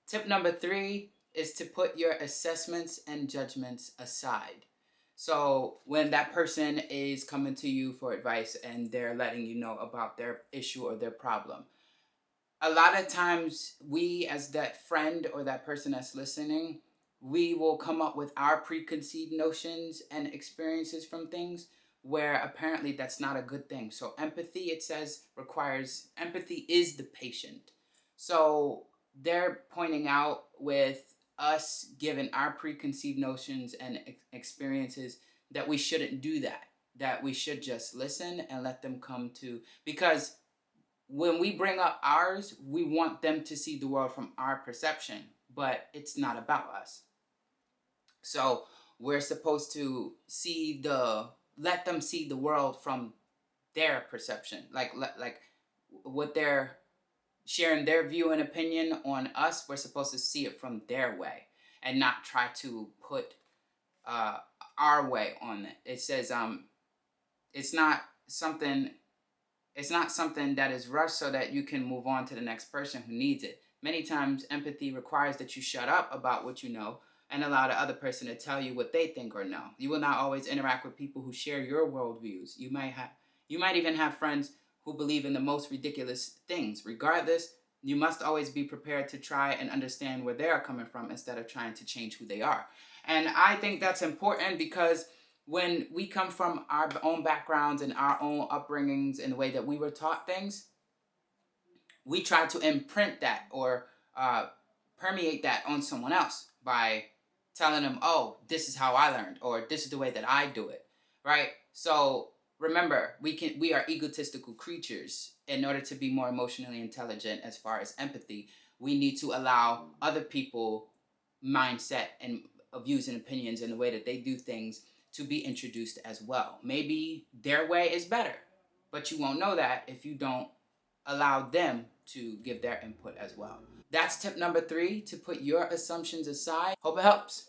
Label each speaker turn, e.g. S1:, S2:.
S1: Tip number 3 is to put your assessments and judgments aside. So when that person is coming to you for advice and they're letting you know about their issue or their problem, a lot of times we, as that friend or that person that's listening, we will come up with our preconceived notions and experiences from things where apparently that's not a good thing. So empathy, it says, requires empathy is the patient. So they're pointing out with us giving our preconceived notions and experiences that we shouldn't do that, that we should just listen and let them come to, because when we bring up ours, we want them to see the world from our perception, but it's not about us. So we're supposed to let them see the world from their perception, like what they're sharing their view and opinion on us. We're supposed to see it from their way and not try to put uh, our way on it. It says it's not something it's not something that is rushed so that you can move on to the next person who needs it. Many times, empathy requires that you shut up about what you know and allow the other person to tell you what they think or know. You will not always interact with people who share your worldviews. You might even have friends who believe in the most ridiculous things. Regardless, you must always be prepared to try and understand where they are coming from instead of trying to change who they are. And I think that's important because when we come from our own backgrounds and our own upbringings and the way that we were taught things, we try to imprint that or permeate that on someone else by telling them, oh, this is how I learned, or this is the way that I do it, right? So remember, we are egotistical creatures. In order to be more emotionally intelligent as far as empathy, we need to allow other people mindset and views and opinions and the way that they do things to be introduced as well. Maybe their way is better, but you won't know that if you don't allow them to give their input as well. That's tip number 3, to put your assumptions aside. Hope it helps.